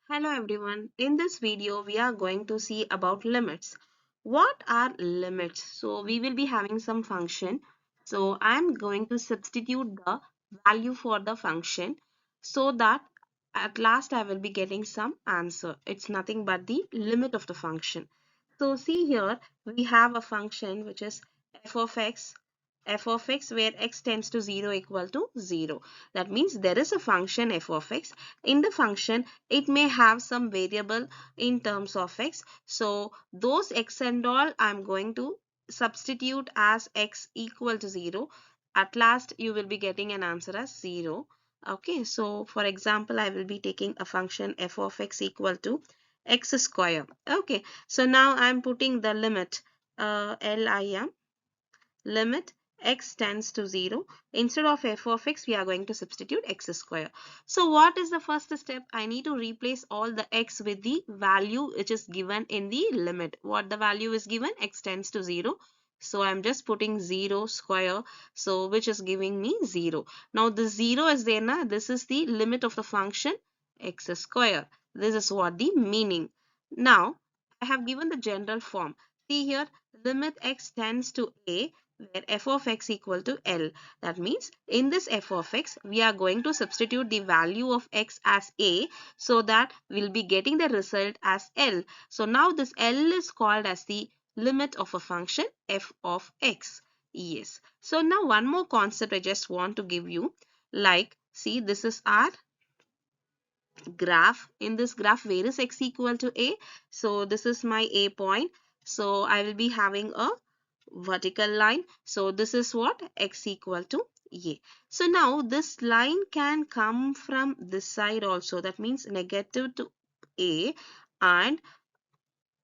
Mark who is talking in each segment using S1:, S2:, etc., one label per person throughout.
S1: Hello everyone. In this video, we are going to see about limits. What are limits? So we will be having some function. So I'm going to substitute the value for the function so that at last I will be getting some answer. It's nothing but the limit of the function. So see here, we have a function which is f of x where x tends to 0 equal to 0. That means there is a function f of x. In the function, it may have some variable in terms of x. So those x and all I'm going to substitute as x equal to 0. At last you will be getting an answer as 0. Okay, so for example, I will be taking a function f of x equal to x square. Okay, so now I'm putting the limit lim limit x tends to 0. Instead of f of x, we are going to substitute x square. So what is the first step? I need to replace all the x with the value which is given in the limit. What the value is given? X tends to 0. So I'm just putting 0 square, so which is giving me 0. Now the 0 is there now. This is the limit of the function x square. This is what the meaning. Now I have given the general form. See here, limit x tends to a where f of x equal to L. That means in this f of x, we are going to substitute the value of x as a, so that we'll be getting the result as L. So now this L is called as the limit of a function f of x. Yes. So now one more concept I just want to give you. Like, see, this is our graph. In this graph, where is x equal to a? So this is my a point. So I will be having a vertical line. So this is what? X equal to a. So now this line can come from this side also. That means negative to a, and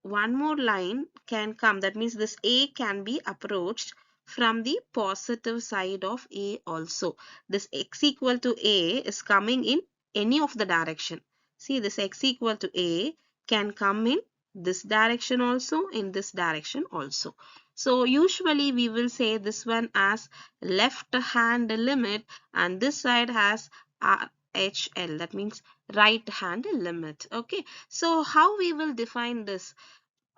S1: one more line can come. That means this a can be approached from the positive side of a also. This x equal to a is coming in any of the direction. See, this x equal to a can come in this direction also, in this direction also. So usually we will say this one as left hand limit, and this side has RHL, that means right hand limit. Okay, so how we will define this?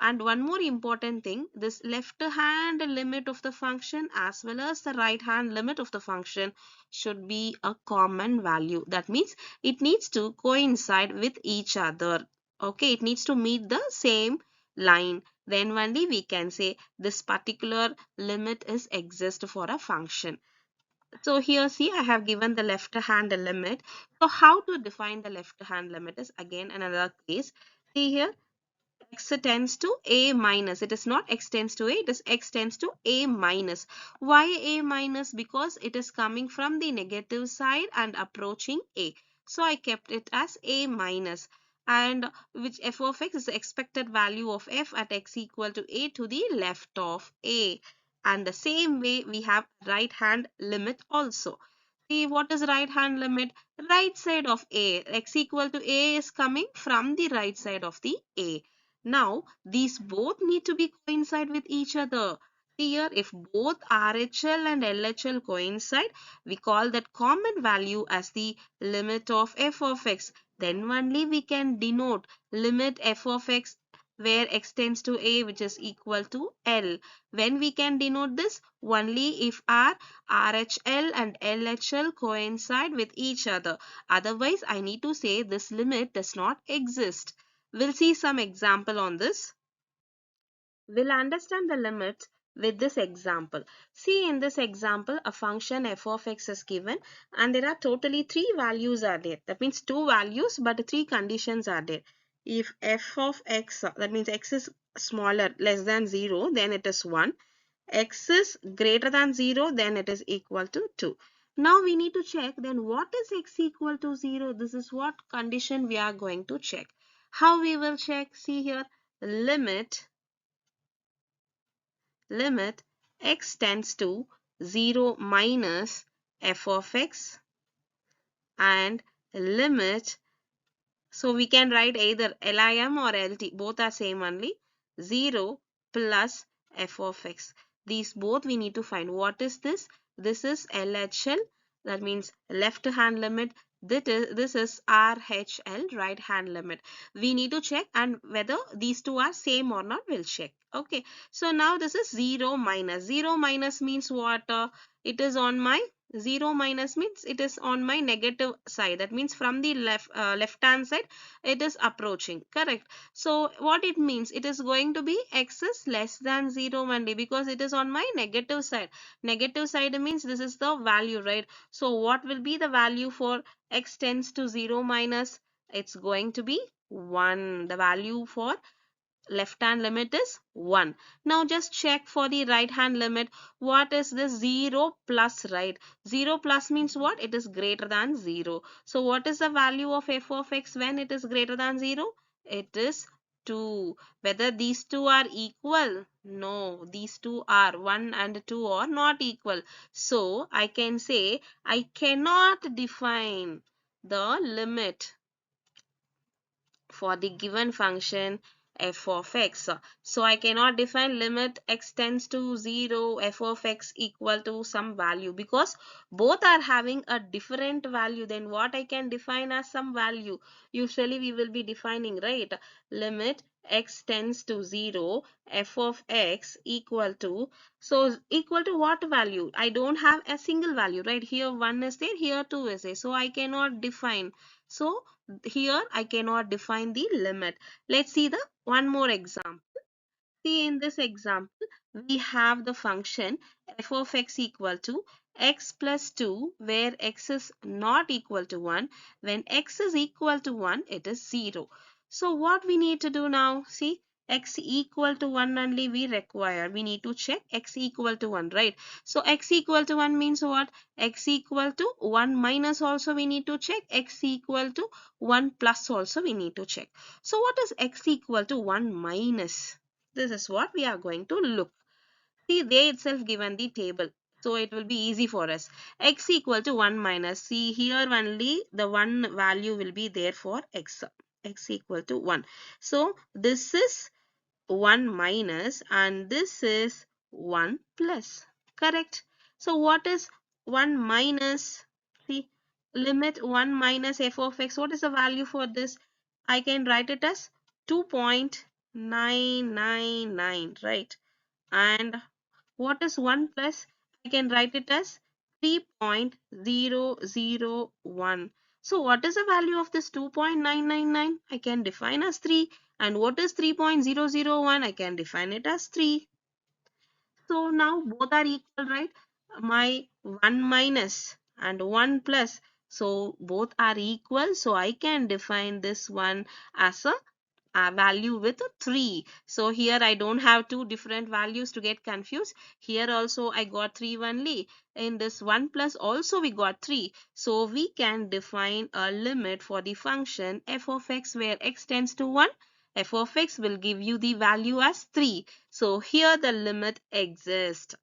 S1: And one more important thing, this left hand limit of the function as well as the right hand limit of the function should be a common value. That means it needs to coincide with each other. Okay, it needs to meet the same line. Then only we can say this particular limit is exist for a function. So here, see, I have given the left hand limit. So how to define the left hand limit is again another case. See here, x tends to a minus. It is not x tends to a, it is x tends to a minus. Why a minus? Because it is coming from the negative side and approaching a. So I kept it as a minus. And which f of x is the expected value of f at x equal to a to the left of a. And the same way we have right hand limit also. See, what is right hand limit? Right side of a. X equal to a is coming from the right side of the a. Now, these both need to be coincide with each other. Here, if both RHL and LHL coincide, we call that common value as the limit of f of x. Then only we can denote limit f of x where x tends to a, which is equal to L. When we can denote this? Only if our RHL and LHL coincide with each other. Otherwise, I need to say this limit does not exist. We'll see some example on this. We'll understand the limits with this example. See, in this example, a function f of x is given and there are totally three values are there. That means two values but three conditions are there. If f of x, that means x is smaller, less than 0, then it is 1. X is greater than 0, then it is equal to 2. Now we need to check then what is x equal to 0. This is what condition we are going to check. How we will check? See here, limit x tends to 0 minus f of x, and limit, so we can write either LIM or LT, both are same only, 0 plus f of x. These both we need to find. What is this? This is LHL, that means left hand limit This is RHL, right hand limit. We need to check and whether these two are same or not, we'll check. Okay, so now this is 0 minus. 0 minus means what? It is on my 0 minus means it is on my negative side. That means from the left hand side it is approaching. Correct. So what it means, it is going to be x is less than 0 only because it is on my negative side. Negative side means this is the value, right? So what will be the value for x tends to 0 minus? It's going to be 1. The value for left hand limit is 1. Now just check for the right hand limit. What is this? 0 plus, right? 0 plus means what? It is greater than 0. So what is the value of f of x when it is greater than 0? It is 2. Whether these two are equal? No, these two are 1 and 2 are not equal. So I can say I cannot define the limit for the given function f of x. So I cannot define limit x tends to 0 f of x equal to some value because both are having a different value. Then what I can define as some value? Usually we will be defining, right? Limit x tends to 0 f of x equal to, so equal to what value? I don't have a single value, right? Here 1 is there, here 2 is there, so I cannot define. So here I cannot define the limit. Let's see the one more example. See, in this example, we have the function f of x equal to x plus 2, where x is not equal to 1. When x is equal to 1, it is 0. So what we need to do now? See, x equal to 1 only we require. We need to check x equal to 1, right? So x equal to 1 means what? X equal to 1 minus also we need to check. X equal to 1 plus also we need to check. So what is x equal to 1 minus? This is what we are going to look. See, they itself given the table. So it will be easy for us. X equal to 1 minus. See, here only the one value will be there for x. X equal to 1. So this is 1 minus and this is 1 plus. Correct. So what is 1 minus? See, limit 1 minus f of x. What is the value for this? I can write it as 2.999, right? And what is 1 plus? I can write it as 3.001. So what is the value of this 2.999? I can define as 3. And what is 3.001? I can define it as 3. So now both are equal, right? My 1 minus and 1 plus. So both are equal. So I can define this one as a value with 3. So here I don't have two different values to get confused. Here also I got 3 only. In this 1 plus also we got 3. So we can define a limit for the function f of x where x tends to 1. F of x will give you the value as 3. So here the limit exists.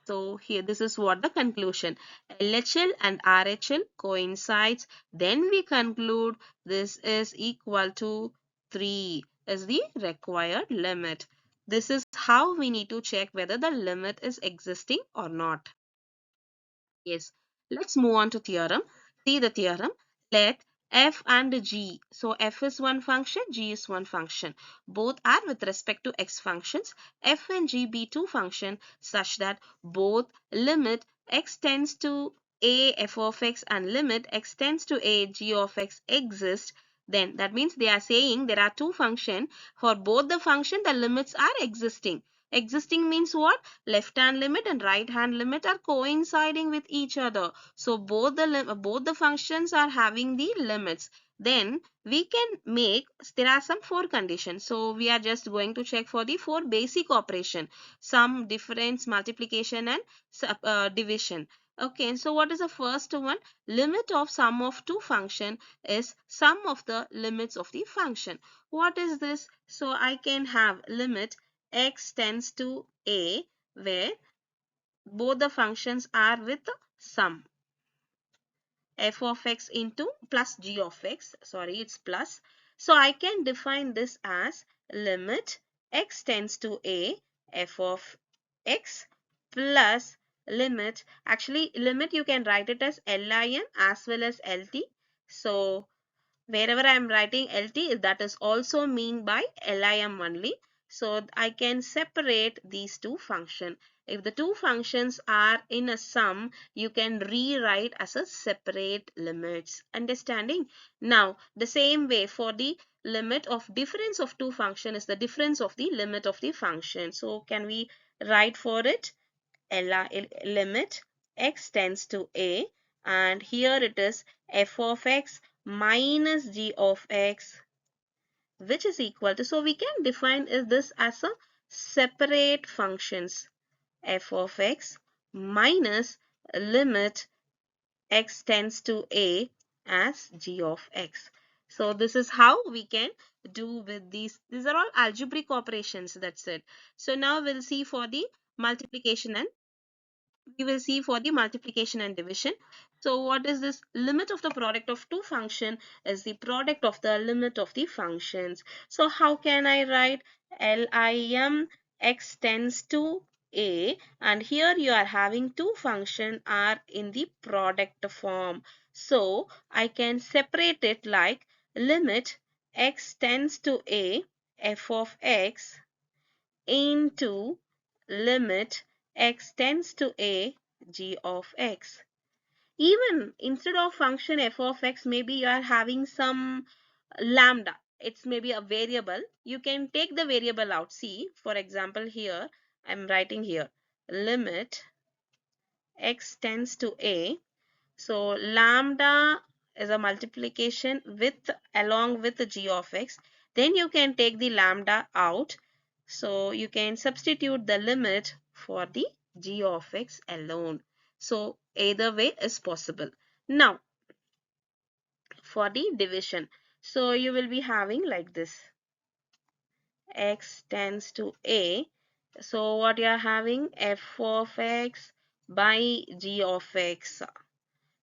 S1: So here this is what the conclusion. LHL and RHL coincides. Then we conclude this is equal to 3 is the required limit. This is how we need to check whether the limit is existing or not. Yes, let's move on to theorem. See the theorem. Let f and g, so f is one function, g is one function. Both are with respect to x functions. F and g be two functions such that both limit x tends to a f of x and limit x tends to a g of x exist. Then that means they are saying there are two functions. For both the function, the limits are existing. Existing means what? Left hand limit and right hand limit are coinciding with each other. So both the functions are having the limits. Then we can make, there are some four conditions. So we are just going to check for the four basic operation: sum, difference, multiplication and division. Okay, so what is the first one? Limit of sum of two function is sum of the limits of the function. What is this? So I can have limit x tends to a where both the functions are with sum, f of x into plus g of x, sorry it's plus. So I can define this as limit x tends to a f of x plus limit, actually limit you can write it as LIM as well as LT. So wherever I am writing LT, that is also mean by LIM only. So I can separate these two functions. If the two functions are in a sum, you can rewrite as a separate limits. Understanding? Now, the same way for the limit of difference of two function is the difference of the limit of the function. So can we write for it? Limit x tends to a, and here it is f of x minus g of x, which is equal to, so we can define this as a separate functions, f of x minus limit x tends to a as g of x. So this is how we can do with these are all algebraic operations, that's it. So now we'll see for the multiplication and we will see for the multiplication and division. So what is this? Limit of the product of two function is the product of the limit of the functions. So how can I write LIM x tends to a, and here you are having two function are in the product form. So I can separate it like limit x tends to a f of x into limit x tends to a g of x. Even instead of function f of x, maybe you are having some lambda. It's maybe a variable. You can take the variable out. See, for example, here I'm writing here limit x tends to a. So lambda is a multiplication with along with the g of x. Then you can take the lambda out. So you can substitute the limit for the g of x alone. So either way is possible. Now for the division. So you will be having like this. X tends to a. So what you are having? F of x by g of x.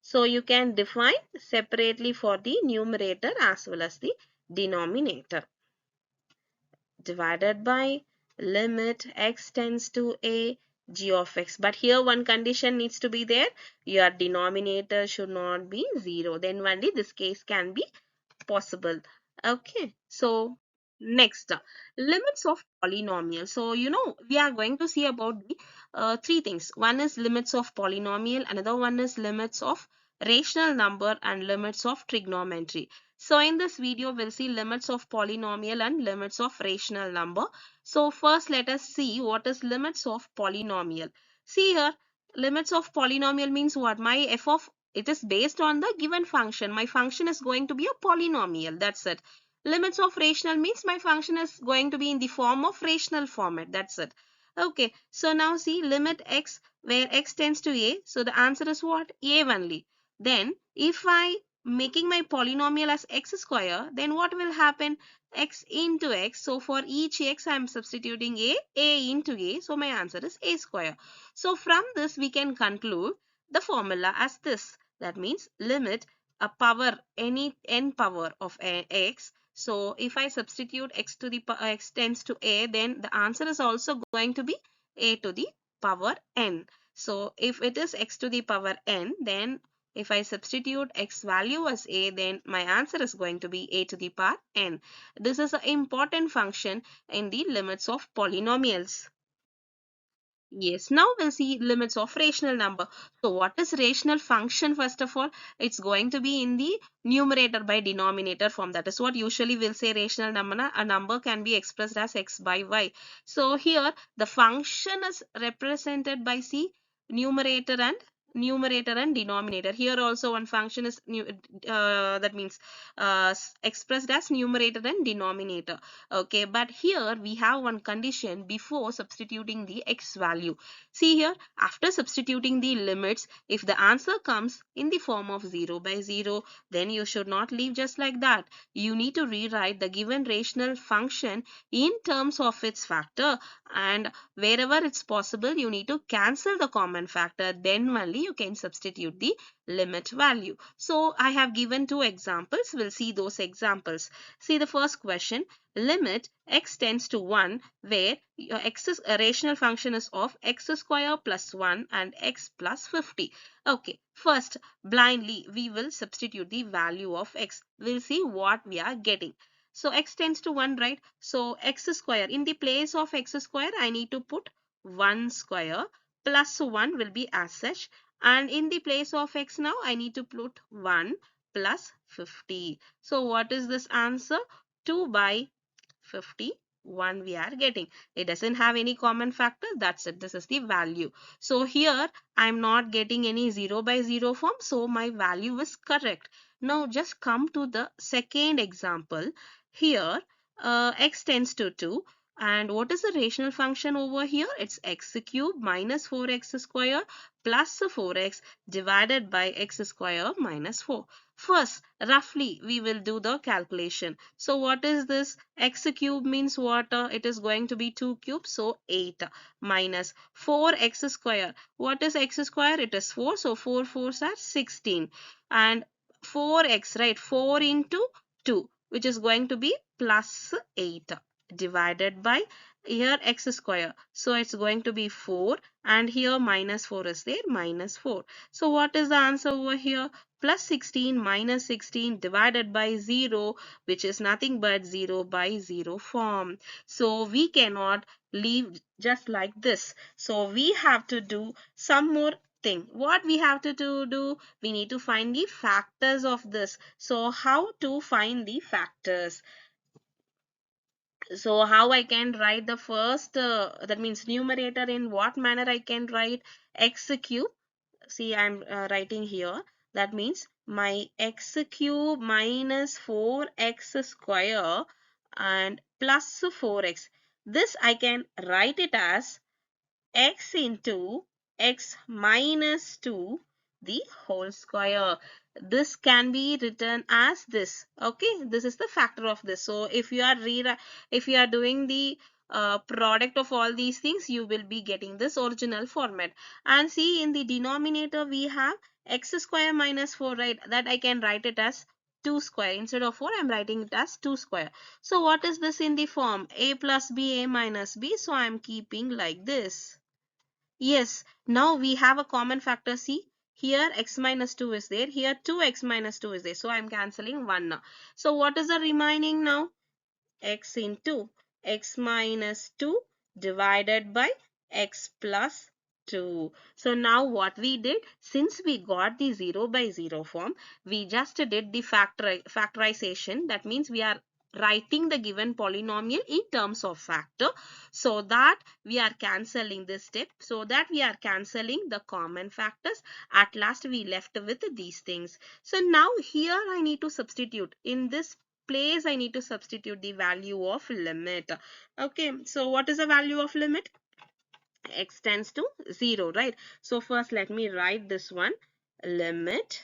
S1: So you can define separately for the numerator as well as the denominator. Divided by limit x tends to a g of x. But here one condition needs to be there. Your denominator should not be 0. Then only this case can be possible. Okay. So next, limits of polynomial. So we are going to see about the three things. One is limits of polynomial, another one is limits of rational number, and limits of trigonometry. So in this video we'll see limits of polynomial and limits of rational number. So first let us see what is limits of polynomial. See here, limits of polynomial means what? My f of it is based on the given function. My function is going to be a polynomial. That's it. Limits of rational means my function is going to be in the form of rational format. That's it. Okay. So now see limit x where x tends to a. So the answer is what? A only. Then if I making my polynomial as x square, then what will happen? X into x. So for each x I am substituting a into a. So my answer is a square. So from this we can conclude the formula as this. That means limit a power any n power of x. So if I substitute x to the x tends to a, then the answer is also going to be a to the power n. So if it is x to the power n, then if I substitute x value as a, then my answer is going to be a to the power n. This is an important function in the limits of polynomials. Yes, now we'll see limits of rational number. So what is rational function? First of all, it's going to be in the numerator by denominator form. That is what usually we'll say rational number. A number can be expressed as x by y. So here the function is represented by C, numerator and denominator. Here also one function is that means expressed as numerator and denominator. Okay, but here we have one condition before substituting the x value. See here, after substituting the limits, if the answer comes in the form of 0 by 0, then you should not leave just like that. You need to rewrite the given rational function in terms of its factor, and wherever it's possible you need to cancel the common factor, then only you can substitute the limit value. So I have given two examples. We'll see those examples. See the first question. Limit x tends to 1 where your x is a rational function is of x square plus 1 and x plus 50. Okay, first blindly we will substitute the value of x. We'll see what we are getting. So x tends to 1, right? So x square, in the place of x square I need to put 1 square plus 1 will be as such, and in the place of x now I need to put 1 plus 50. So what is this answer? 2 by 51 we are getting. It doesn't have any common factor. That's it. This is the value. So here I'm not getting any 0 by 0 form. So my value is correct. Now just come to the second example. Here x tends to 2. And what is the rational function over here? It's x cube minus 4x square plus 4x divided by x square minus 4. First, roughly, we will do the calculation. So what is this? X cube means what? It is going to be 2 cubes. So 8 minus 4x square. What is x square? It is 4. So 4 4s are 16. And 4x, right? 4 into 2, which is going to be plus 8 divided by here x square. So it's going to be 4 and here minus 4 is there, minus 4. So what is the answer over here? Plus 16 minus 16 divided by 0, which is nothing but 0 by 0 form. So we cannot leave just like this. So we have to do some more thing. What we have to do? We need to find the factors of this. So how to find the factors? So how I can write the first, that means numerator, in what manner I can write? X cube. See, I'm writing here. That means my x cube minus 4x square and plus 4x. This I can write it as x into x minus 2 the whole square. This can be written as this. Okay, this is the factor of this. So if you are doing the product of all these things, you will be getting this original format. And see, in the denominator we have x square minus 4, right? That I can write it as 2 square. Instead of 4, I'm writing it as 2 square. So what is this in the form? A plus b, a minus b. So I'm keeping like this. Yes, now we have a common factor. See, here x minus 2 is there. Here 2x minus 2 is there. So I'm cancelling 1 now. So what is the remaining now? X into x minus 2 divided by x plus 2. So now what we did, since we got the 0 by 0 form, we just did the factorization. That means we are writing the given polynomial in terms of factor, so that we are cancelling this step, so that we are cancelling the common factors. At last we left with these things. So now here I need to substitute in this place. I need to substitute the value of limit. Okay, so what is the value of limit? X tends to 0, right? So first let me write this one. Limit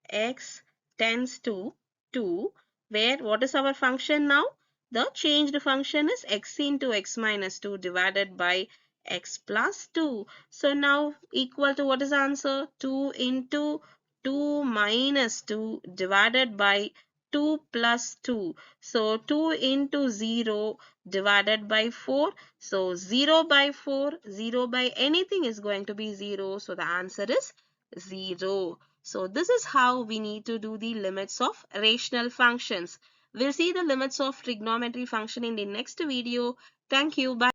S1: x tends to 2, where what is our function now? The changed function is x into x minus 2 divided by x plus 2. So now equal to, what is the answer? 2 into 2 minus 2 divided by 2 plus 2. So 2 into 0 divided by 4. So 0 by 4, 0 by anything is going to be 0. So the answer is 0. So this is how we need to do the limits of rational functions. We'll see the limits of trigonometry function in the next video. Thank you. Bye.